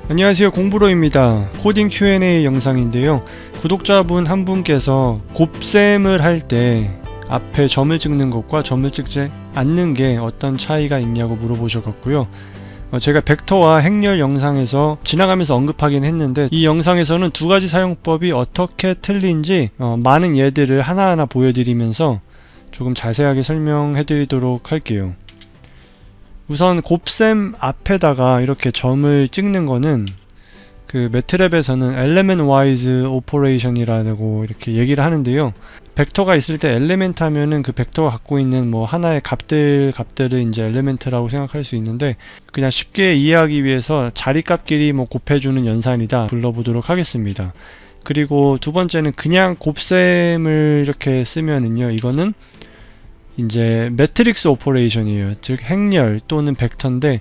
안녕하세요, 공부로입니다. 코딩 Q&A 영상인데요. 구독자분 한 분께서 곱셈을 할 때 앞에 점을 찍는 것과 점을 찍지 않는 게 어떤 차이가 있냐고 물어보셨고요. 제가 벡터와 행렬 영상에서 지나가면서 언급하긴 했는데, 이 영상에서는 두 가지 사용법이 어떻게 틀린지 많은 예들을 하나하나 보여드리면서 조금 자세하게 설명해 드리도록 할게요. 우선 곱셈 앞에다가 이렇게 점을 찍는 거는 그 매트랩에서는 element wise operation이라고 이렇게 얘기를 하는데요. 벡터가 있을 때 엘리멘트 하면은 그 벡터가 갖고 있는 뭐 하나의 값들을 이제 엘리멘트라고 생각할 수 있는데, 그냥 쉽게 이해하기 위해서 자리값끼리 뭐 곱해주는 연산이다 불러보도록 하겠습니다. 그리고 두 번째는 그냥 곱셈을 이렇게 쓰면은요, 이거는 이제 매트릭스 오퍼레이션이에요. 즉 행렬 또는 벡터인데,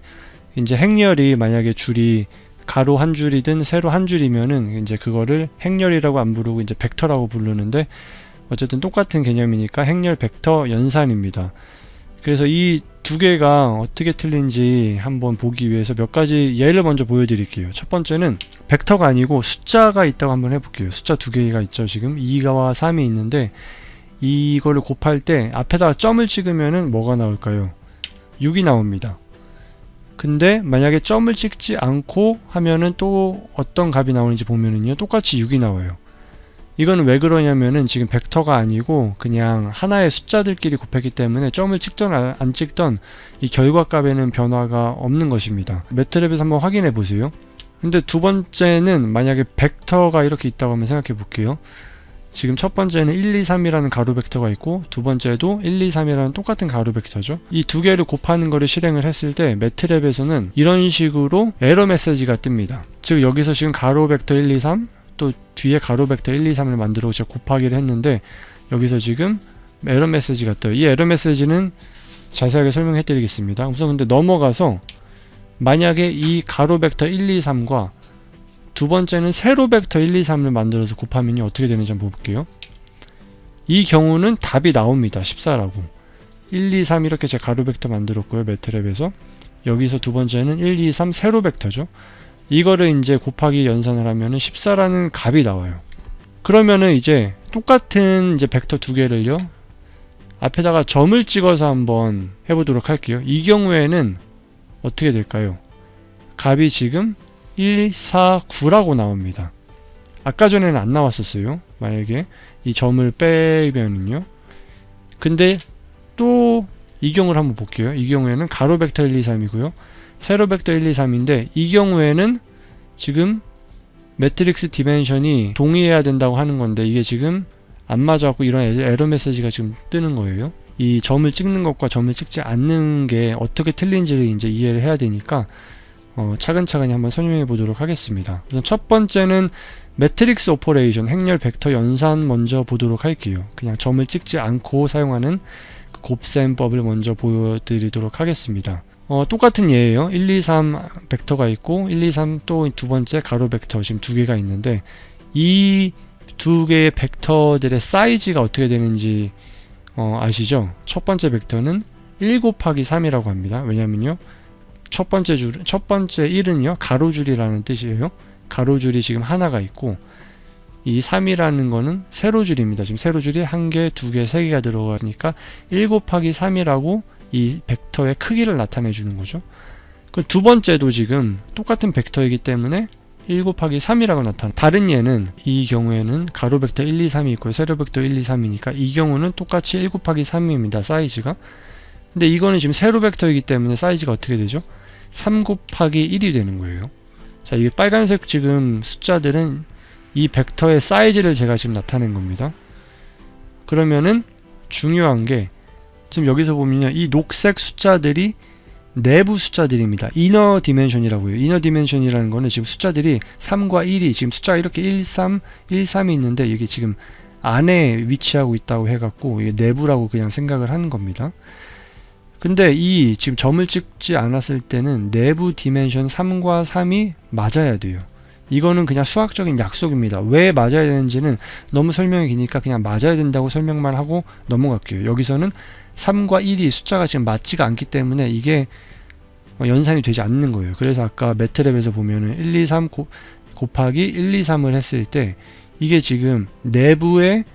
이제 행렬이 만약에 줄이 가로 한 줄이든 세로 한 줄이면은 이제 그거를 행렬이라고 안 부르고 이제 벡터라고 부르는데, 어쨌든 똑같은 개념이니까 행렬 벡터 연산입니다. 그래서 이 두 개가 어떻게 틀린지 한번 보기 위해서 몇 가지 예를 먼저 보여드릴게요. 첫 번째는 벡터가 아니고 숫자가 있다고 한번 해볼게요. 숫자 두 개가 있죠. 지금 2와 3이 있는데, 이거를 곱할 때 앞에다가 점을 찍으면은 뭐가 나올까요? 6이 나옵니다. 근데 만약에 점을 찍지 않고 하면은 또 어떤 값이 나오는지 보면은요, 똑같이 6이 나와요. 이거는 왜 그러냐면은 지금 벡터가 아니고 그냥 하나의 숫자들끼리 곱했기 때문에 점을 찍던 안 찍던 이 결과값에는 변화가 없는 것입니다. 매트랩에서 한번 확인해 보세요. 근데 두 번째는 만약에 벡터가 이렇게 있다고 한번 생각해 볼게요. 지금 첫 번째는 1, 2, 3이라는 가로 벡터가 있고, 두 번째도 1, 2, 3이라는 똑같은 가로 벡터죠. 이 두 개를 곱하는 거를 실행을 했을 때 매트랩에서는 이런 식으로 에러 메시지가 뜹니다. 즉 여기서 지금 가로 벡터 1, 2, 3, 또 뒤에 가로 벡터 1, 2, 3을 만들어 제가 곱하기를 했는데, 여기서 지금 에러 메시지가 떠요. 이 에러 메시지는 자세하게 설명해 드리겠습니다. 우선 근데 넘어가서 만약에 이 가로 벡터 1, 2, 3과 두 번째는 세로 벡터 1, 2, 3을 만들어서 곱하면 어떻게 되는지 한번 볼게요. 이 경우는 답이 나옵니다. 14라고. 1, 2, 3 이렇게 제가 가로 벡터 만들었고요. 매트랩에서. 여기서 두 번째는 1, 2, 3 세로 벡터죠. 이거를 이제 곱하기 연산을 하면은 14라는 값이 나와요. 그러면은 이제 똑같은 이제 벡터 두 개를요, 앞에다가 점을 찍어서 한번 해보도록 할게요. 이 경우에는 어떻게 될까요? 값이 지금 1, 4, 9라고 나옵니다. 아까 전에는 안 나왔었어요. 만약에 이 점을 빼면은요. 근데 또 이 경우를 한번 볼게요. 이 경우에는 가로 벡터 1, 2, 3이고요. 세로 벡터 1, 2, 3인데, 이 경우에는 지금 매트릭스 디멘션이 동의해야 된다고 하는 건데, 이게 지금 안 맞아갖고 이런 에러 메시지가 지금 뜨는 거예요. 이 점을 찍는 것과 점을 찍지 않는 게 어떻게 틀린지를 이제 이해를 해야 되니까 차근차근히 한번 설명해 보도록 하겠습니다. 우선 첫 번째는 매트릭스 오퍼레이션, 행렬 벡터 연산 먼저 보도록 할게요. 그냥 점을 찍지 않고 사용하는 그 곱셈법을 먼저 보여드리도록 하겠습니다. 똑같은 예예요. 1, 2, 3 벡터가 있고 1, 2, 3 또 두 번째 가로 벡터 지금 두 개가 있는데, 이 두 개의 벡터들의 사이즈가 어떻게 되는지 아시죠? 첫 번째 벡터는 1 곱하기 3이라고 합니다. 왜냐면요, 첫 번째 1은요, 가로줄이라는 뜻이에요. 가로줄이 지금 하나가 있고, 이 3이라는 거는 세로줄입니다. 지금 세로줄이 1개, 2개, 3개가 들어가니까 1 곱하기 3이라고 이 벡터의 크기를 나타내 주는 거죠. 그 두 번째도 지금 똑같은 벡터이기 때문에 1 곱하기 3이라고 나타나. 다른 예는 이 경우에는 가로 벡터 1, 2, 3이 있고 세로 벡터 1, 2, 3이니까 이 경우는 똑같이 1 곱하기 3입니다. 사이즈가. 근데 이거는 지금 세로 벡터이기 때문에 사이즈가 어떻게 되죠? 3 곱하기 1이 되는 거예요. 자, 이게 빨간색 지금 숫자들은 이 벡터의 사이즈를 제가 지금 나타낸 겁니다. 그러면은 중요한 게, 지금 여기서 보면요, 이 녹색 숫자들이 내부 숫자들입니다. 이너 디멘션이라고 해요. 이너 디멘션이라는 거는 지금 숫자들이 3과 1이 지금 숫자가 이렇게 1, 3, 1, 3이 있는데, 이게 지금 안에 위치하고 있다고 해갖고 이게 내부라고 그냥 생각을 하는 겁니다. 근데 이 지금 점을 찍지 않았을 때는 내부 디멘션 3과 3이 맞아야 돼요. 이거는 그냥 수학적인 약속입니다. 왜 맞아야 되는지는 너무 설명이 기니까 그냥 맞아야 된다고 설명만 하고 넘어갈게요. 여기서는 3과 1이 숫자가 지금 맞지가 않기 때문에 이게 연산이 되지 않는 거예요. 그래서 아까 매트랩에서 보면은 1, 2, 3 곱하기 1, 2, 3을 했을 때 이게 지금 내부의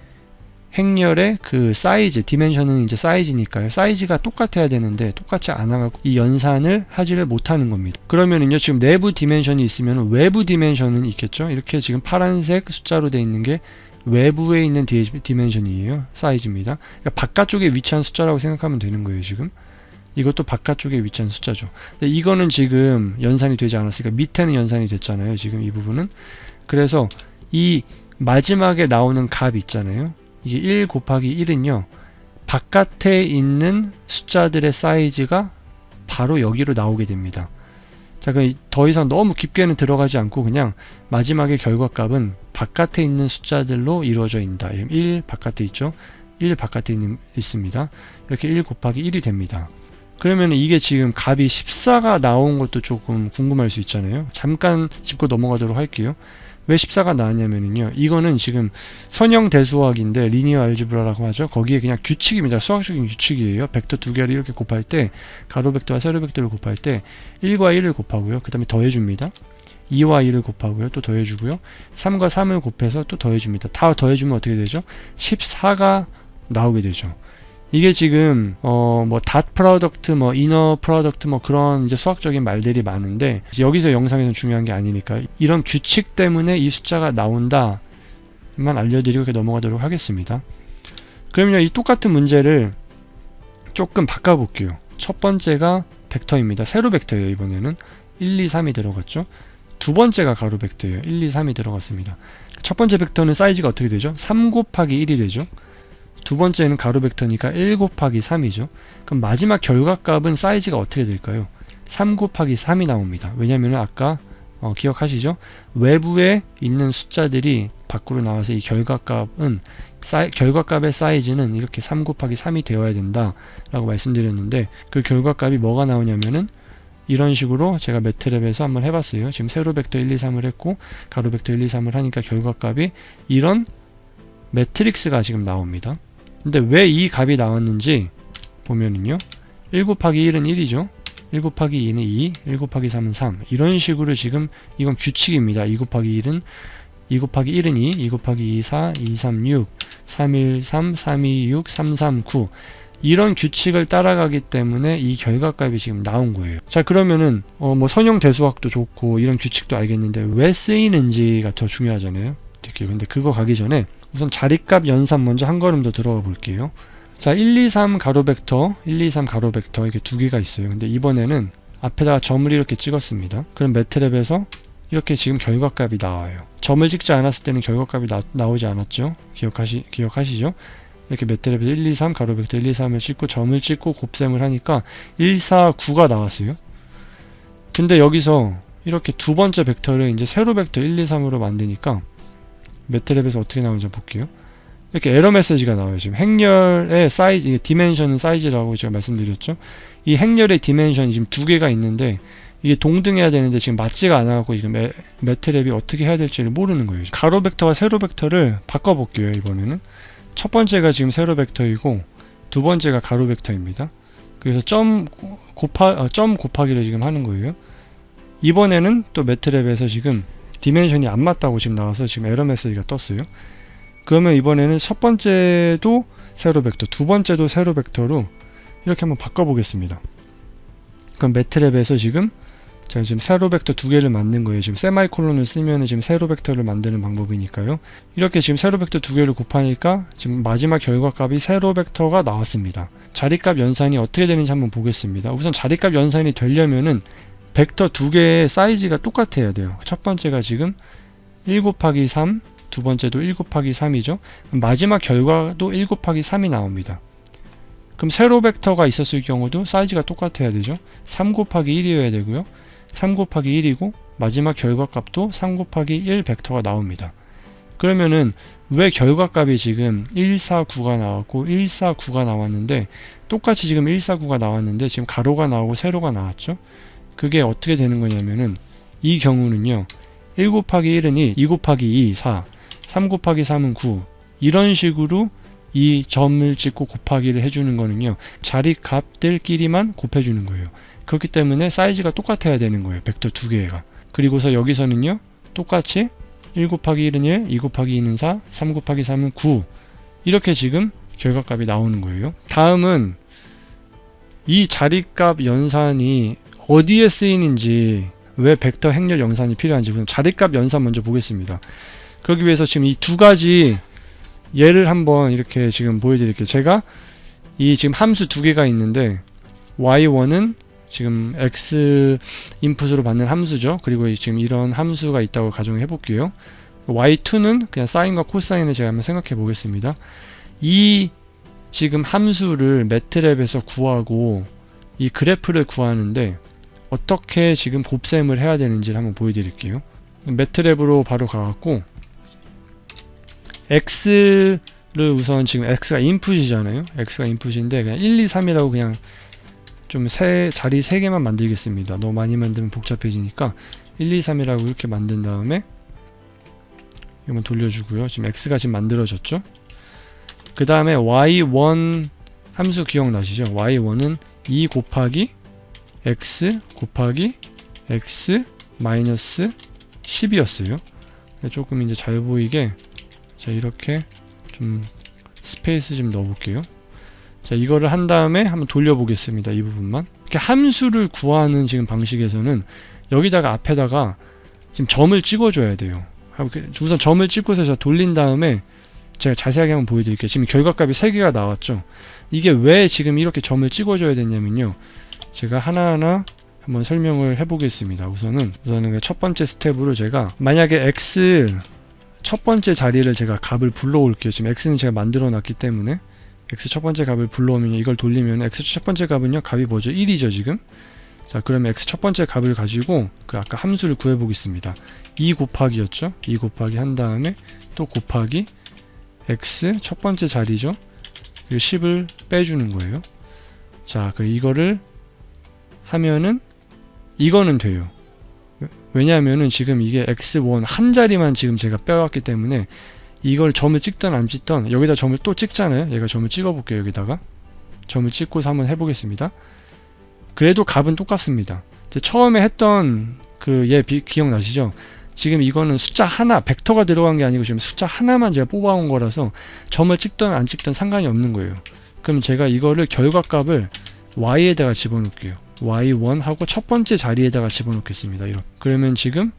행렬의 그 사이즈, 디멘션은 이제 사이즈니까요. 사이즈가 똑같아야 되는데 똑같지 않아갖고 이 연산을 하지를 못하는 겁니다. 그러면은요, 지금 내부 디멘션이 있으면 외부 디멘션은 있겠죠. 이렇게 지금 파란색 숫자로 되어 있는 게 외부에 있는 디멘션이에요. 사이즈입니다. 그러니까 바깥쪽에 위치한 숫자라고 생각하면 되는 거예요. 지금 이것도 바깥쪽에 위치한 숫자죠. 근데 이거는 지금 연산이 되지 않았으니까 밑에는 연산이 됐잖아요. 지금 이 부분은. 그래서 이 마지막에 나오는 값 있잖아요. 이게 1 곱하기 1은요, 바깥에 있는 숫자들의 사이즈가 바로 여기로 나오게 됩니다. 자, 그럼 더 이상 너무 깊게는 들어가지 않고 그냥 마지막의 결과값은 바깥에 있는 숫자들로 이루어져 있다. 1 바깥에 있죠. 1 바깥에 있습니다. 이렇게 1 곱하기 1이 됩니다. 그러면 이게 지금 값이 14가 나온 것도 조금 궁금할 수 있잖아요. 잠깐 짚고 넘어가도록 할게요. 왜 14가 나왔냐면요, 이거는 지금 선형대수학인데 리니어 알지브라라고 하죠. 거기에 그냥 규칙입니다. 수학적인 규칙이에요. 벡터 두 개를 이렇게 곱할 때, 가로 벡터와 세로 벡터를 곱할 때 1과 1을 곱하고요. 그 다음에 더해줍니다. 2와 2를 곱하고요. 또 더해주고요. 3과 3을 곱해서 또 더해줍니다. 다 더해주면 어떻게 되죠? 14가 나오게 되죠. 이게 지금 뭐 닷 프로덕트, 뭐 이너 프로덕트, 뭐 그런 이제 수학적인 말들이 많은데 여기서 영상에서는 중요한 게 아니니까 이런 규칙 때문에 이 숫자가 나온다만 알려드리고 이렇게 넘어가도록 하겠습니다. 그러면 이 똑같은 문제를 조금 바꿔볼게요. 첫 번째가 벡터입니다. 세로 벡터예요. 이번에는 1, 2, 3이 들어갔죠. 두 번째가 가로 벡터예요. 1, 2, 3이 들어갔습니다. 첫 번째 벡터는 사이즈가 어떻게 되죠? 3 곱하기 1이 되죠. 두 번째는 가로 벡터니까 1 곱하기 3이죠. 그럼 마지막 결과값은 사이즈가 어떻게 될까요? 3 곱하기 3이 나옵니다. 왜냐면 아까 기억하시죠? 외부에 있는 숫자들이 밖으로 나와서 이 결과값은 결과값의 사이즈는 이렇게 3 곱하기 3이 되어야 된다 라고 말씀드렸는데, 그 결과값이 뭐가 나오냐면은 이런 식으로 제가 매트랩에서 한번 해봤어요. 지금 세로 벡터 1, 2, 3을 했고 가로 벡터 1, 2, 3을 하니까 결과값이 이런 매트릭스가 지금 나옵니다. 근데 왜 이 값이 나왔는지 보면은요, 1 곱하기 1은 1이죠. 1 곱하기 2는 2, 1 곱하기 3은 3. 이런 식으로 지금 이건 규칙입니다. 2 곱하기 1은 2 곱하기 1은 2, 2 곱하기 2, 4, 2, 3, 6, 3, 1, 3, 3, 2, 6, 3, 3, 9. 이런 규칙을 따라가기 때문에 이 결과값이 지금 나온 거예요. 자, 그러면은 뭐 선형 대수학도 좋고 이런 규칙도 알겠는데 왜 쓰이는지가 더 중요하잖아요. 근데 그거 가기 전에 우선 자리값 연산 먼저 한 걸음 더 들어가 볼게요. 자, 1, 2, 3 가로 벡터, 1, 2, 3 가로 벡터 이렇게 두 개가 있어요. 근데 이번에는 앞에다가 점을 이렇게 찍었습니다. 그럼 매트랩에서 이렇게 지금 결과값이 나와요. 점을 찍지 않았을 때는 결과값이 나오지 않았죠. 기억하시죠? 이렇게 매트랩에서 1, 2, 3 가로 벡터 1, 2, 3을 찍고 점을 찍고 곱셈을 하니까 1, 4, 9가 나왔어요. 근데 여기서 이렇게 두 번째 벡터를 이제 세로 벡터 1, 2, 3으로 만드니까 매트랩에서 어떻게 나오는지 볼게요. 이렇게 에러 메시지가 나와요. 지금 행렬의 사이즈, 디멘션은 사이즈라고 제가 말씀드렸죠. 이 행렬의 디멘션이 지금 두 개가 있는데 이게 동등해야 되는데 지금 맞지가 않아갖고 지금 매트랩이 어떻게 해야 될지를 모르는 거예요. 가로 벡터와 세로 벡터를 바꿔볼게요. 이번에는 첫 번째가 지금 세로 벡터이고 두 번째가 가로 벡터입니다. 그래서 점 곱하기를 지금 하는 거예요. 이번에는 또 매트랩에서 지금 디멘션이 안 맞다고 지금 나와서 지금 에러 메시지가 떴어요. 그러면 이번에는 첫 번째도 세로 벡터, 두 번째도 세로 벡터로 이렇게 한번 바꿔보겠습니다. 그럼 매트랩에서 지금 제가 지금 세로 벡터 두 개를 만든 거예요. 지금 세마이콜론을 쓰면 지금 세로 벡터를 만드는 방법이니까요. 이렇게 지금 세로 벡터 두 개를 곱하니까 지금 마지막 결과값이 세로 벡터가 나왔습니다. 자리값 연산이 어떻게 되는지 한번 보겠습니다. 우선 자리값 연산이 되려면은 벡터 두 개의 사이즈가 똑같아야 돼요. 첫 번째가 지금 1 곱하기 3, 두 번째도 1 곱하기 3이죠. 마지막 결과도 1 곱하기 3이 나옵니다. 그럼 세로 벡터가 있었을 경우도 사이즈가 똑같아야 되죠. 3 곱하기 1이어야 되고요. 3 곱하기 1이고 마지막 결과값도 3 곱하기 1 벡터가 나옵니다. 그러면은 왜 결과값이 지금 149가 나왔고 149가 나왔는데 똑같이 지금 149가 나왔는데 지금 가로가 나오고 세로가 나왔죠. 그게 어떻게 되는 거냐면은 이 경우는요, 1 곱하기 1은 2, 2 곱하기 2, 4, 3 곱하기 3은 9 이런 식으로 이 점을 찍고 곱하기를 해주는 거는요, 자리 값들끼리만 곱해주는 거예요. 그렇기 때문에 사이즈가 똑같아야 되는 거예요. 벡터 두 개가. 그리고서 여기서는요 똑같이 1 곱하기 1은 1, 2 곱하기 2는 4, 3 곱하기 3은 9 이렇게 지금 결과값이 나오는 거예요. 다음은 이 자리값 연산이 어디에 쓰이는지, 왜 벡터 행렬 연산이 필요한지 자리값 연산 먼저 보겠습니다. 그러기 위해서 지금 이 두 가지 예를 한번 이렇게 지금 보여드릴게요. 제가 이 지금 함수 두 개가 있는데 y1은 지금 x 인풋으로 받는 함수죠. 그리고 지금 이런 함수가 있다고 가정해 볼게요. y2는 그냥 사인과 코사인을 제가 한번 생각해 보겠습니다. 이 지금 함수를 매트랩에서 구하고 이 그래프를 구하는데 어떻게 지금 곱셈을 해야 되는지를 한번 보여드릴게요. 매트랩으로 바로 가갖고 x를 우선 지금 x가 인풋이잖아요. x가 인풋인데 그냥 1, 2, 3이라고 그냥 좀 자리 3개만 만들겠습니다. 너무 많이 만들면 복잡해지니까 1, 2, 3이라고 이렇게 만든 다음에 이건 돌려주고요. 지금 x가 지금 만들어졌죠. 그 다음에 y1 함수 기억나시죠? y1은 2 곱하기 x 곱하기 x 마이너스 10이었어요. 조금 이제 잘 보이게 자 이렇게 좀 스페이스 좀 넣어볼게요. 자 이거를 한 다음에 한번 돌려보겠습니다. 이 부분만. 이렇게 함수를 구하는 지금 방식에서는 여기다가 앞에다가 지금 점을 찍어줘야 돼요. 우선 점을 찍고서 제가 돌린 다음에 제가 자세하게 한번 보여드릴게요. 지금 결과값이 3개가 나왔죠. 이게 왜 지금 이렇게 점을 찍어줘야 되냐면요, 제가 하나하나 한번 설명을 해보겠습니다. 우선은 첫 번째 스텝으로 제가 만약에 x 첫 번째 자리를 제가 값을 불러올게요. 지금 x는 제가 만들어 놨기 때문에 x 첫 번째 값을 불러오면 이걸 돌리면 x 첫 번째 값은요, 값이 뭐죠? 1이죠 지금. 자 그러면 x 첫 번째 값을 가지고 그 아까 함수를 구해보겠습니다. 2 곱하기였죠. 2 곱하기 한 다음에 또 곱하기 x 첫 번째 자리죠. 그리고 10을 빼주는 거예요. 자 그리고 이거를 하면은 이거는 돼요. 왜냐하면은 지금 이게 x1 한 자리만 지금 제가 빼왔기 때문에 이걸 점을 찍던 안 찍던 여기다 점을 또 찍잖아요. 얘가 점을 찍어볼게요. 여기다가 점을 찍고서 한번 해보겠습니다. 그래도 값은 똑같습니다. 처음에 했던 그 얘 기억나시죠? 지금 이거는 숫자 하나, 벡터가 들어간 게 아니고 지금 숫자 하나만 제가 뽑아온 거라서 점을 찍던 안 찍던 상관이 없는 거예요. 그럼 제가 이거를 결과값을 y에다가 집어넣을게요. y1 하고 첫 번째 자리에다가 집어넣겠습니다. 이렇게. 그러면 지금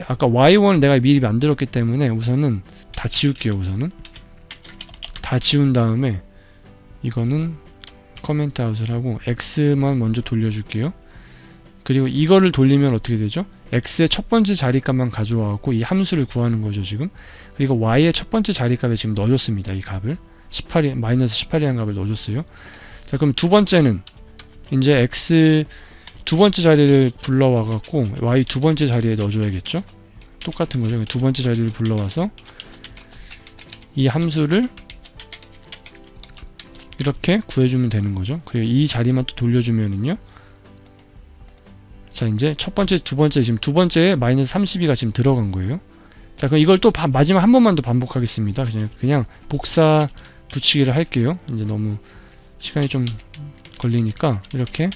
아까 y1을 내가 미리 만들었기 때문에 우선은 다 지울게요. 우선은 다 지운 다음에 이거는 커멘트 아웃을 하고 x만 먼저 돌려줄게요. 그리고 이거를 돌리면 어떻게 되죠? x의 첫 번째 자리값만 가져와갖고 이 함수를 구하는 거죠 지금. 그리고 y의 첫 번째 자리값에 지금 넣어줬습니다. 이 값을 마이너스 18이라는 값을 넣어줬어요. 자 그럼 두 번째는 이제 x 두 번째 자리를 불러와갖고 y 두 번째 자리에 넣어줘야겠죠. 똑같은 거죠. 두 번째 자리를 불러와서 이 함수를 이렇게 구해주면 되는 거죠. 그리고 이 자리만 또 돌려주면은요, 자 이제 첫 번째, 두 번째, 지금 두 번째에 마이너스 32가 지금 들어간 거예요. 자 그럼 이걸 또 마지막 한 번만 더 반복하겠습니다. 그냥 복사 붙이기를 할게요. 이제 너무 시간이 좀 걸리니까 이렇게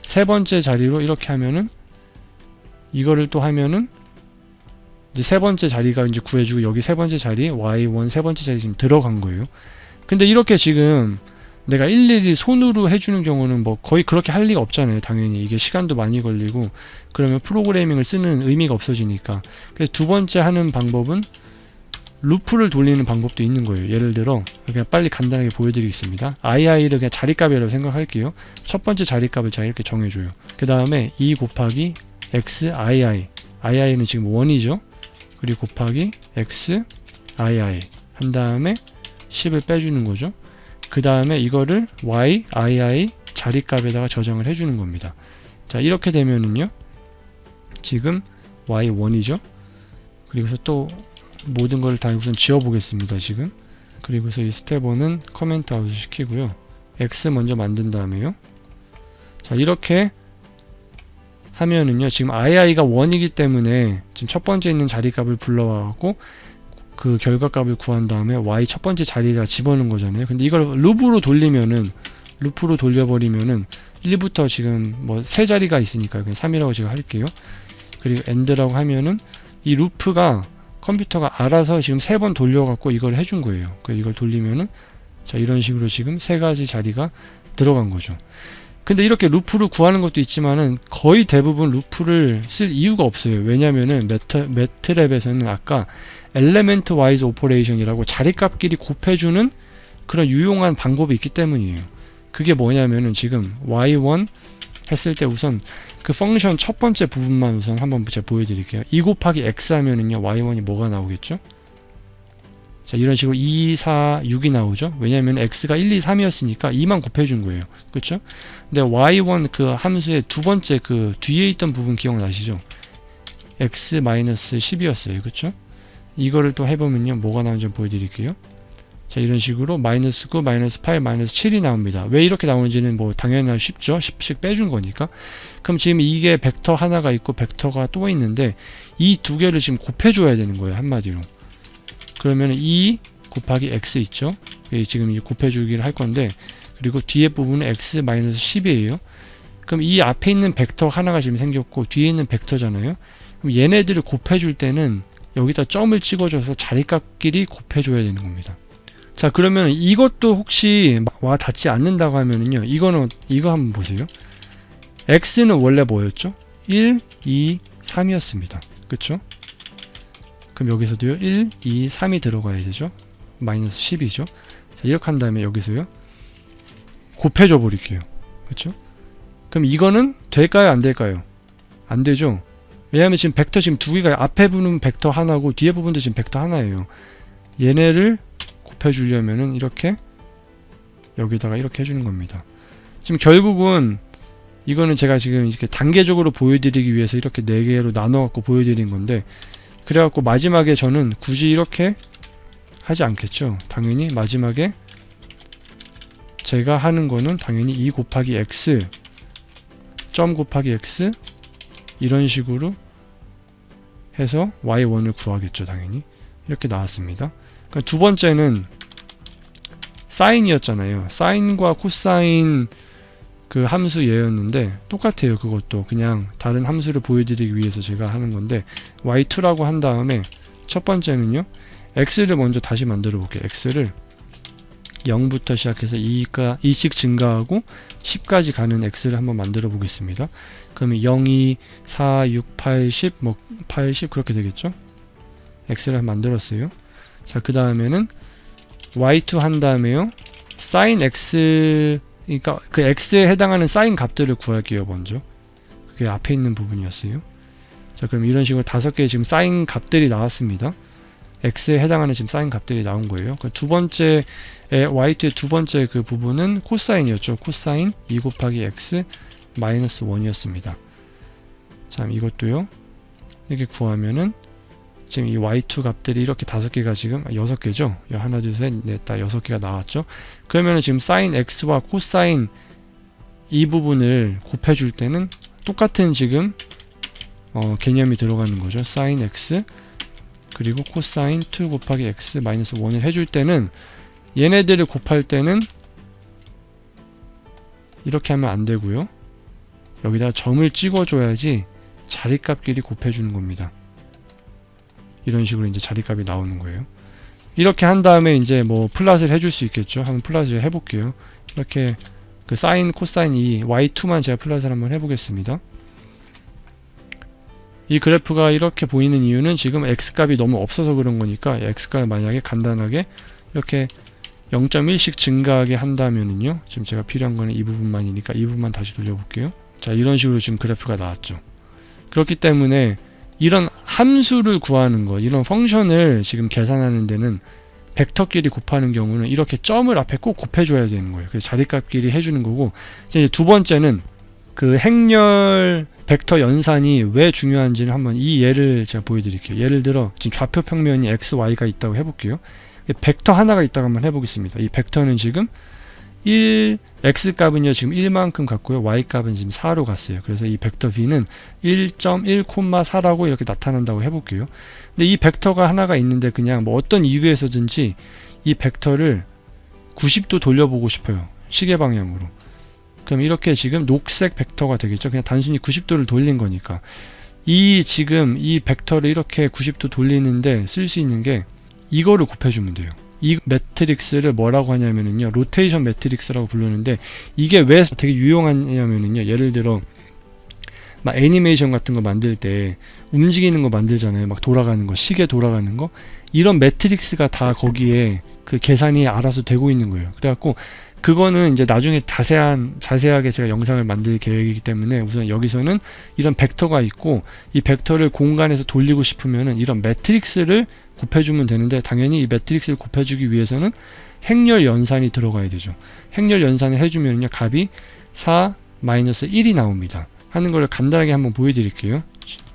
세 번째 자리로 이렇게 하면은 이거를 또 하면은 이제 세 번째 자리가 이제 구해주고 여기 세 번째 자리 y1 세 번째 자리 지금 들어간 거예요. 근데 이렇게 지금 내가 일일이 손으로 해주는 경우는 뭐 거의 그렇게 할 리가 없잖아요. 당연히 이게 시간도 많이 걸리고 그러면 프로그래밍을 쓰는 의미가 없어지니까. 그래서 두 번째 하는 방법은 루프를 돌리는 방법도 있는 거예요. 예를 들어 그냥 빨리 간단하게 보여드리겠습니다. ii를 그냥 자리값이라고 생각할게요. 첫 번째 자리값을 제가 이렇게 정해줘요. 그 다음에 2 곱하기 x ii는 지금 1이죠. 그리고 곱하기 x ii 한 다음에 10을 빼주는 거죠. 그 다음에 이거를 y ii 자리값에다가 저장을 해주는 겁니다. 자 이렇게 되면은요 지금 y1이죠. 그리고서 또 모든 걸 다 우선 지워 보겠습니다. 지금 그리고서 이 스텝 1은 커멘트 아웃 시키고요. x 먼저 만든 다음에요. 자 이렇게 하면은요 지금 ii가 1이기 때문에 지금 첫 번째 있는 자리값을 불러와갖고 그 결과값을 구한 다음에 y 첫 번째 자리에다 집어넣은 거잖아요. 근데 이걸 루프로 돌려버리면은 1부터 지금 뭐 세 자리가 있으니까 그냥 3이라고 제가 할게요. 그리고 end라고 하면은 이 루프가 컴퓨터가 알아서 지금 3번 돌려갖고 이걸 해준 거예요. 그래서 이걸 돌리면은 자 이런 식으로 지금 3가지 자리가 들어간 거죠. 근데 이렇게 루프를 구하는 것도 있지만은 거의 대부분 루프를 쓸 이유가 없어요. 왜냐면은 매트랩에서는 아까 엘리멘트 와이즈 오퍼레이션이라고 자리값끼리 곱해주는 그런 유용한 방법이 있기 때문이에요. 그게 뭐냐면은 지금 y1 했을 때 우선 그 펑션 첫 번째 부분만 우선 한번 제가 보여드릴게요. 2 곱하기 x 하면은요 y1이 뭐가 나오겠죠? 자 이런 식으로 2, 4, 6이 나오죠. 왜냐하면 x가 1, 2, 3이었으니까 2만 곱해준 거예요. 그쵸? 근데 y1 그 함수의 두 번째 그 뒤에 있던 부분 기억나시죠? x-10이었어요. 그쵸? 이거를 또 해보면요 뭐가 나오는지 보여드릴게요. 자 이런 식으로 마이너스 9, 마이너스 8, 마이너스 7이 나옵니다. 왜 이렇게 나오는지는 뭐 당연히 쉽죠. 10씩 빼준 거니까. 그럼 지금 이게 벡터 하나가 있고 벡터가 또 있는데 이 두 개를 지금 곱해줘야 되는 거예요. 한마디로. 그러면 2 곱하기 x 있죠. 지금 이 곱해주기를 할 건데 그리고 뒤에 부분은 x 마이너스 10이에요. 그럼 이 앞에 있는 벡터 하나가 지금 생겼고 뒤에 있는 벡터잖아요. 그럼 얘네들을 곱해줄 때는 여기다 점을 찍어줘서 자리값끼리 곱해줘야 되는 겁니다. 자 그러면 이것도 혹시 와 닿지 않는다고 하면은요 이거 한번 보세요. x는 원래 뭐였죠? 1, 2, 3이었습니다. 그쵸? 그럼 여기서도요 1, 2, 3이 들어가야 되죠. 마이너스 10이죠. 자 이렇게 한 다음에 여기서요 곱해줘 버릴게요. 그쵸? 그럼 이거는 될까요 안 될까요? 안 되죠. 왜냐하면 지금 벡터 지금 두 개가 앞에 부분 벡터 하나고 뒤에 부분도 지금 벡터 하나예요. 얘네를 곱해주려면은 이렇게 여기다가 이렇게 해주는 겁니다. 지금 결국은 이거는 제가 지금 이렇게 단계적으로 보여드리기 위해서 이렇게 4개로 나눠갖고 보여드린 건데 그래갖고 마지막에 저는 굳이 이렇게 하지 않겠죠. 당연히 마지막에 제가 하는 거는 당연히 2 곱하기 x 점 곱하기 x 이런 식으로 해서 y1을 구하겠죠. 당연히 이렇게 나왔습니다. 그러니까 두 번째는 사인이었잖아요. 사인과 코사인 그 함수 예였는데 똑같아요. 그것도 그냥 다른 함수를 보여드리기 위해서 제가 하는 건데 y2라고 한 다음에 첫 번째는요 x를 먼저 다시 만들어 볼게요. x를 0부터 시작해서 2씩 증가하고 10까지 가는 x를 한번 만들어 보겠습니다. 그러면 0, 2, 4, 6, 8, 10 뭐 8, 10 그렇게 되겠죠. x를 만들었어요. 자 그 다음에는 y2 한 다음에요 sin x 그러니까 그 x에 해당하는 사인 값들을 구할게요. 먼저 그게 앞에 있는 부분이었어요. 자 그럼 이런 식으로 5개의 지금 사인 값들이 나왔습니다. x에 해당하는 지금 사인 값들이 나온 거예요. 그 두 번째 y2의 두 번째 그 부분은 코사인이었죠. 코사인 2 곱하기 x 마이너스 1이었습니다. 자 이것도요 이렇게 구하면은 지금 이 y2 값들이 이렇게 5개가 지금 6개죠. 하나 둘 셋 넷 다 6개가 나왔죠. 그러면은 지금 sin x와 코사인 이 부분을 곱해줄 때는 똑같은 지금 개념이 들어가는 거죠. sin x 그리고 코사인 2 곱하기 x 마이너스 1을 해줄 때는 얘네들을 곱할 때는 이렇게 하면 안 되고요. 여기다 점을 찍어줘야지 자리값끼리 곱해주는 겁니다. 이런 식으로 이제 자리값이 나오는 거예요. 이렇게 한 다음에 이제 뭐 플랫을 해줄 수 있겠죠. 한번 플랫을 해볼게요. 이렇게 그 사인, 코사인 이 y2만 제가 플랫을 한번 해보겠습니다. 이 그래프가 이렇게 보이는 이유는 지금 x값이 너무 없어서 그런 거니까 x값을 만약에 간단하게 이렇게 0.1씩 증가하게 한다면은요. 지금 제가 필요한 거는 이 부분만이니까 이 부분만 다시 돌려볼게요. 자 이런 식으로 지금 그래프가 나왔죠. 그렇기 때문에 이런 함수를 구하는 거, 이런 펑션을 지금 계산하는 데는 벡터끼리 곱하는 경우는 이렇게 점을 앞에 꼭 곱해줘야 되는 거예요. 그래서 자리값끼리 해주는 거고, 이제 두 번째는 그 행렬 벡터 연산이 왜 중요한지는 한번 이 예를 제가 보여드릴게요. 예를 들어 지금 좌표 평면이 x, y가 있다고 해볼게요. 벡터 하나가 있다고 한번 해보겠습니다. 이 벡터는 지금 1, x값은요 지금 1만큼 갔고요, y값은 지금 4로 갔어요. 그래서 이 벡터 b는 1.1,4라고 이렇게 나타난다고 해볼게요. 근데 이 벡터가 하나가 있는데 그냥 뭐 어떤 이유에서든지 이 벡터를 90도 돌려보고 싶어요. 시계 방향으로. 그럼 이렇게 지금 녹색 벡터가 되겠죠. 그냥 단순히 90도를 돌린 거니까. 지금 이 벡터를 이렇게 90도 돌리는데 쓸 수 있는 게 이거를 곱해주면 돼요. 이 매트릭스를 뭐라고 하냐면요, 로테이션 매트릭스라고 부르는데, 이게 왜 되게 유용하냐면요, 예를 들어 막 애니메이션 같은 거 만들 때 움직이는 거 만들잖아요. 막 돌아가는 거, 시계 돌아가는 거, 이런 매트릭스가 다 거기에 그 계산이 알아서 되고 있는 거예요. 그래갖고 그거는 이제 나중에 자세하게 제가 영상을 만들 계획이기 때문에 우선 여기서는 이런 벡터가 있고, 이 벡터를 공간에서 돌리고 싶으면은 이런 매트릭스를 곱해주면 되는데, 당연히 이 매트릭스를 곱해주기 위해서는 행렬 연산이 들어가야 되죠. 행렬 연산을 해주면요, 값이 4-1이 나옵니다. 하는 걸 간단하게 한번 보여드릴게요.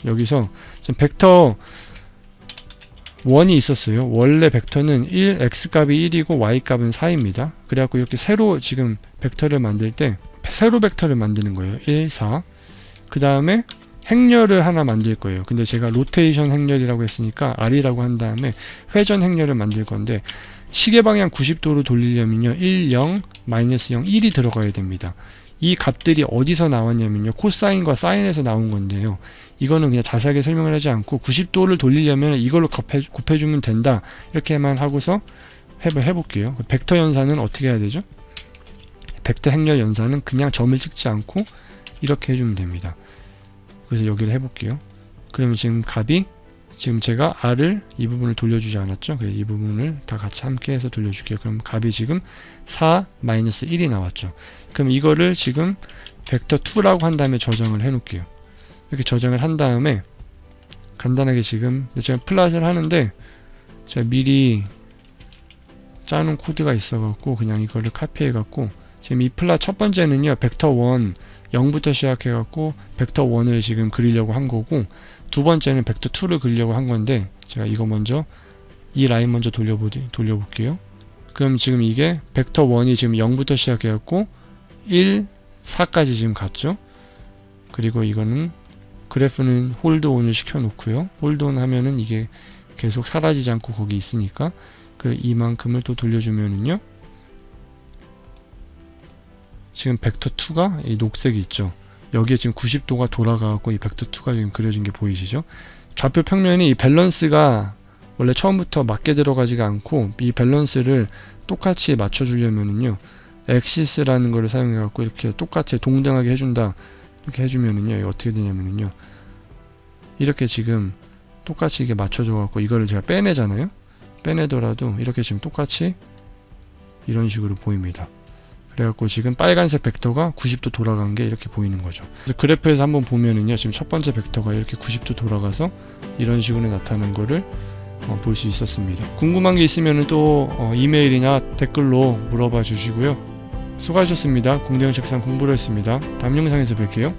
여기서 지금 벡터 1이 있었어요. 원래 벡터는 x값이 1이고 y값은 4입니다. 그래갖고 이렇게 새로 지금 벡터를 만들 때 세로 벡터를 만드는 거예요. 1, 4. 그 다음에 행렬을 하나 만들 거예요. 근데 제가 로테이션 행렬이라고 했으니까 r이라고 한 다음에 회전 행렬을 만들 건데, 시계 방향 90도로 돌리려면요 1, 0, 마이너스 0, 1이 들어가야 됩니다. 이 값들이 어디서 나왔냐면요, 코사인과 사인에서 나온 건데요, 이거는 그냥 자세하게 설명을 하지 않고 90도를 돌리려면 이걸로 곱해주면 된다, 이렇게만 하고서 해볼게요. 벡터 연산은 어떻게 해야 되죠? 벡터 행렬 연산은 그냥 점을 찍지 않고 이렇게 해주면 됩니다. 그래서 여기를 해볼게요. 그러면 지금 값이, 지금 제가 r을 이 부분을 돌려주지 않았죠? 그래서 이 부분을 다 같이 함께 해서 돌려줄게요. 그럼 값이 지금 4-1이 나왔죠. 그럼 이거를 지금 벡터 2라고 한 다음에 저장을 해 놓을게요. 이렇게 저장을 한 다음에 간단하게 지금 제가 플랫을 하는데, 제가 미리 짜놓은 코드가 있어 갖고 그냥 이거를 카피해 갖고, 지금 이 플랫 첫 번째는요 벡터 1 0부터 시작해 갖고 벡터 1을 지금 그리려고 한 거고, 두 번째는 벡터 2를 그리려고 한 건데, 제가 이거 먼저 이 라인 먼저 돌려볼게요. 그럼 지금 이게 벡터 1이 지금 0부터 시작해 갖고 1, 4까지 지금 갔죠. 그리고 이거는 그래프는 홀드 온을 시켜 놓고요. 홀드 온 하면은 이게 계속 사라지지 않고 거기 있으니까, 그 이만큼을 또 돌려주면은요, 지금 벡터 2가 이 녹색이 있죠. 여기에 지금 90도가 돌아가고 이 벡터 2가 지금 그려진 게 보이시죠? 좌표 평면이 이 밸런스가 원래 처음부터 맞게 들어가지가 않고, 이 밸런스를 똑같이 맞춰주려면은요, 엑시스라는 거를 사용해 갖고 이렇게 똑같이 동등하게 해준다, 이렇게 해주면은요, 어떻게 되냐면은요, 이렇게 지금 똑같이 이게 맞춰져 갖고 이거를 제가 빼내잖아요. 빼내더라도 이렇게 지금 똑같이 이런 식으로 보입니다. 그래갖고 지금 빨간색 벡터가 90도 돌아간 게 이렇게 보이는 거죠. 그래서 그래프에서 한번 보면은요, 지금 첫 번째 벡터가 이렇게 90도 돌아가서 이런 식으로 나타난 거를 볼 수 있었습니다. 궁금한 게 있으면 또 이메일이나 댓글로 물어봐 주시고요. 수고하셨습니다. 공대형 책상 공부를 했습니다. 다음 영상에서 뵐게요.